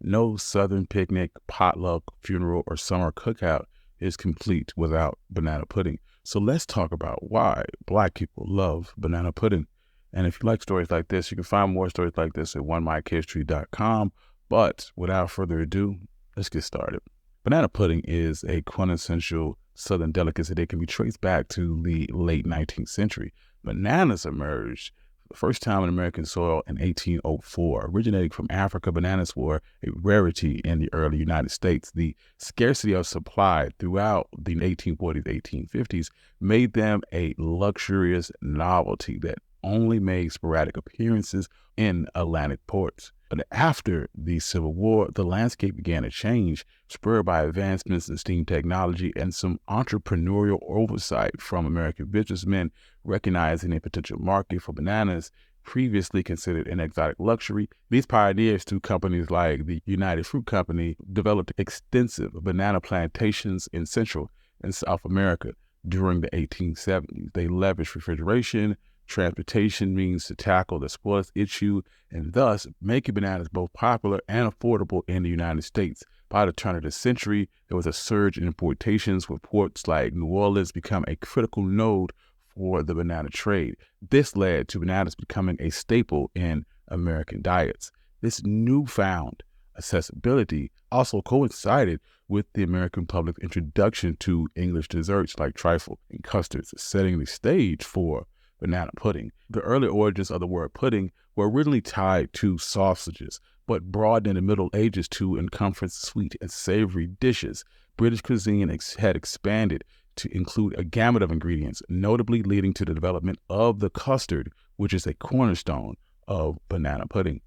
No Southern picnic, potluck, funeral, or summer cookout is complete without banana pudding. So let's talk about why Black people love banana pudding. And if you like stories like this, you can find more stories like this at onemikehistory.com. But without further ado, let's get started. Banana pudding is a quintessential Southern delicacy that can be traced back to the late 19th century. Bananas emerged the first time on American soil in 1804. Originating from Africa, bananas were a rarity in the early United States. The scarcity of supply throughout the 1840s, 1850s made them a luxurious novelty that only made sporadic appearances in Atlantic ports. But after the Civil War, the landscape began to change, spurred by advancements in steam technology and some entrepreneurial oversight from American businessmen recognizing a potential market for bananas previously considered an exotic luxury. These pioneers, through companies like the United Fruit Company, developed extensive banana plantations in Central and South America during the 1870s. They leveraged refrigeration, transportation means to tackle the spoilage issue, and thus making bananas both popular and affordable in the United States. By the turn of the century, there was a surge in importations, with ports like New Orleans become a critical node for the banana trade. This led to bananas becoming a staple in American diets. This newfound accessibility also coincided with the American public's introduction to English desserts like trifle and custards, setting the stage for banana pudding. The early origins of the word pudding were originally tied to sausages, but broadened in the Middle Ages to encompass sweet and savory dishes. British cuisine had expanded to include a gamut of ingredients, notably leading to the development of the custard, which is a cornerstone of banana pudding.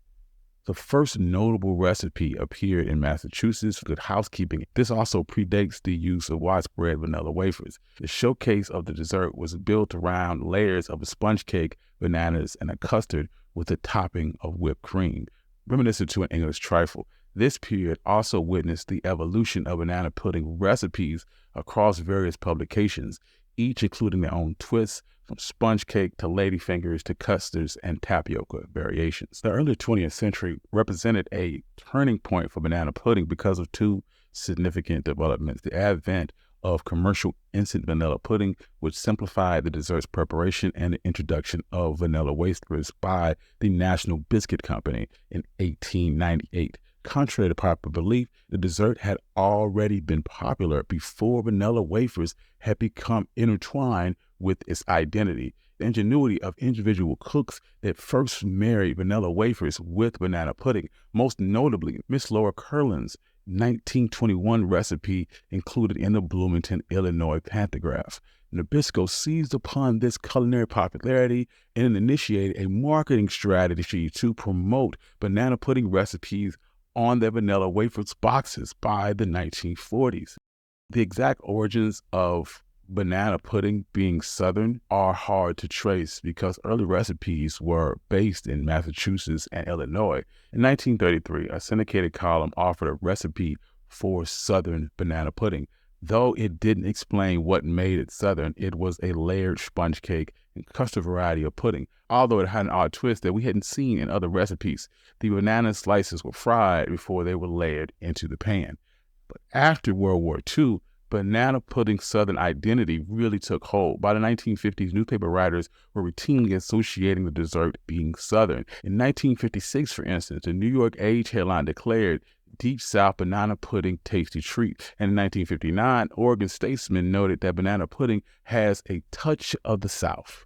The first notable recipe appeared in Massachusetts Good Housekeeping. This also predates the use of widespread vanilla wafers. The showcase of the dessert was built around layers of a sponge cake, bananas, and a custard with a topping of whipped cream, reminiscent to an English trifle. This period also witnessed the evolution of banana pudding recipes across various publications, each including their own twists, from sponge cake to ladyfingers to custards and tapioca variations. The early 20th century represented a turning point for banana pudding because of two significant developments: the advent of commercial instant vanilla pudding, which simplified the dessert's preparation, and the introduction of vanilla wafers by the National Biscuit Company in 1898. Contrary to popular belief, the dessert had already been popular before vanilla wafers had become intertwined with its identity. The ingenuity of individual cooks that first married vanilla wafers with banana pudding, most notably Miss Laura Curlin's 1921 recipe included in the Bloomington, Illinois Pantograph. Nabisco seized upon this culinary popularity and initiated a marketing strategy to promote banana pudding recipes on their vanilla wafers boxes by the 1940s. The exact origins of banana pudding being Southern are hard to trace because early recipes were based in Massachusetts and Illinois. In 1933, a syndicated column offered a recipe for Southern banana pudding. Though it didn't explain what made it Southern, it was a layered sponge cake and custard variety of pudding. Although it had an odd twist that we hadn't seen in other recipes, the banana slices were fried before they were layered into the pan. But after World War II, banana pudding Southern identity really took hold. By the 1950s, newspaper writers were routinely associating the dessert being Southern. In 1956, for instance, the New York Age headline declared Deep South banana pudding tasty treat. And in 1959, Oregon Statesman noted that banana pudding has a touch of the South.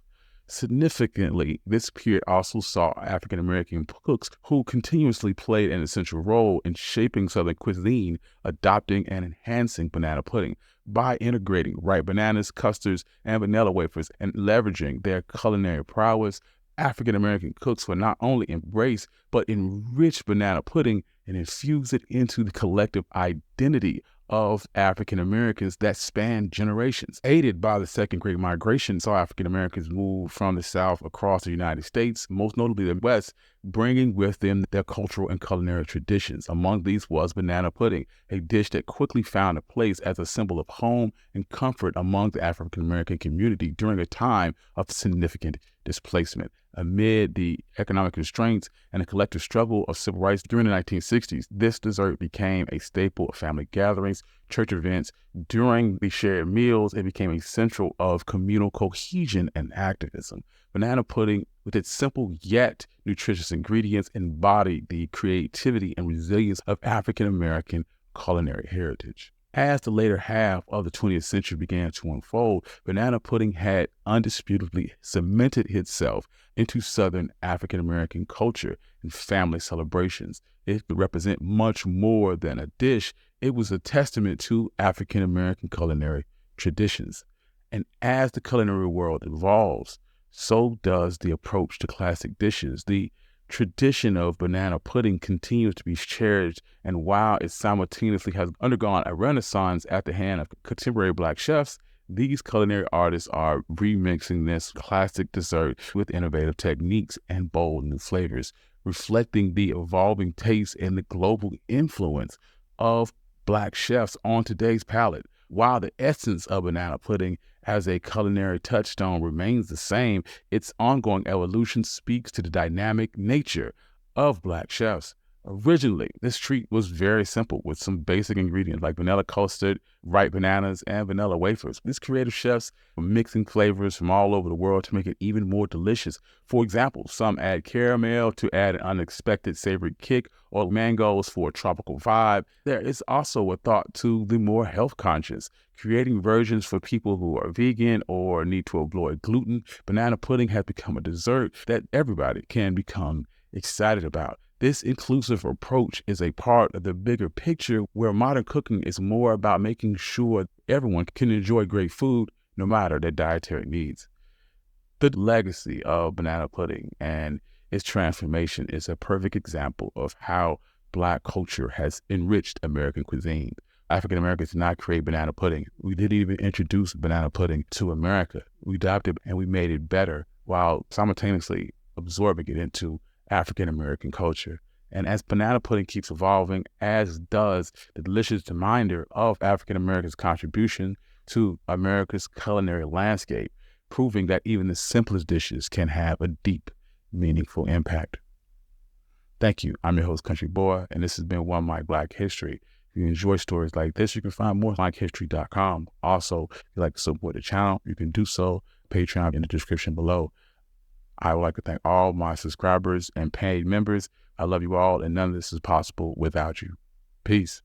Significantly, this period also saw African-American cooks who continuously played an essential role in shaping Southern cuisine, adopting and enhancing banana pudding by integrating ripe bananas, custards, and vanilla wafers, and leveraging their culinary prowess. African-American cooks would not only embrace but enrich banana pudding and infuse it into the collective identity of African Americans that spanned generations. Aided by the Second Great Migration, saw African Americans move from the South across the United States, most notably the West, bringing with them their cultural and culinary traditions. Among these was banana pudding, a dish that quickly found a place as a symbol of home and comfort among the African American community during a time of significant displacement. Amid the economic constraints and the collective struggle of civil rights during the 1960s, this dessert became a staple of family gatherings, church events. During the shared meals, it became a central of communal cohesion and activism. Banana pudding, with its simple yet nutritious ingredients, embodied the creativity and resilience of African American culinary heritage. As the later half of the 20th century began to unfold, banana pudding had undisputably cemented itself into Southern African American culture and family celebrations. It could represent much more than a dish. It was a testament to African American culinary traditions. And as the culinary world evolves, so does the approach to classic dishes. The tradition of banana pudding continues to be cherished, and while it simultaneously has undergone a renaissance at the hand of contemporary Black chefs, these culinary artists are remixing this classic dessert with innovative techniques and bold new flavors, reflecting the evolving taste and the global influence of Black chefs on today's palate. While the essence of banana pudding as a culinary touchstone remains the same, its ongoing evolution speaks to the dynamic nature of Black chefs. Originally, this treat was very simple with some basic ingredients like vanilla custard, ripe bananas, and vanilla wafers. These creative chefs were mixing flavors from all over the world to make it even more delicious. For example, some add caramel to add an unexpected savory kick, or mangoes for a tropical vibe. There is also a thought to the more health conscious, creating versions for people who are vegan or need to avoid gluten. Banana pudding has become a dessert that everybody can become excited about. This inclusive approach is a part of the bigger picture where modern cooking is more about making sure everyone can enjoy great food no matter their dietary needs. The legacy of banana pudding and its transformation is a perfect example of how Black culture has enriched American cuisine. African Americans did not create banana pudding. We didn't even introduce banana pudding to America. We adopted and we made it better while simultaneously absorbing it into African American culture. And as banana pudding keeps evolving, as does the delicious reminder of African Americans' contribution to America's culinary landscape, proving that even the simplest dishes can have a deep, meaningful impact. Thank you. I'm your host, Country Boy, and this has been One Mic Black History. If you enjoy stories like this, you can find more at MicHistory.com. Also, if you'd like to support the channel, you can do so. Patreon in the description below. I would like to thank all my subscribers and paid members. I love you all, and none of this is possible without you. Peace.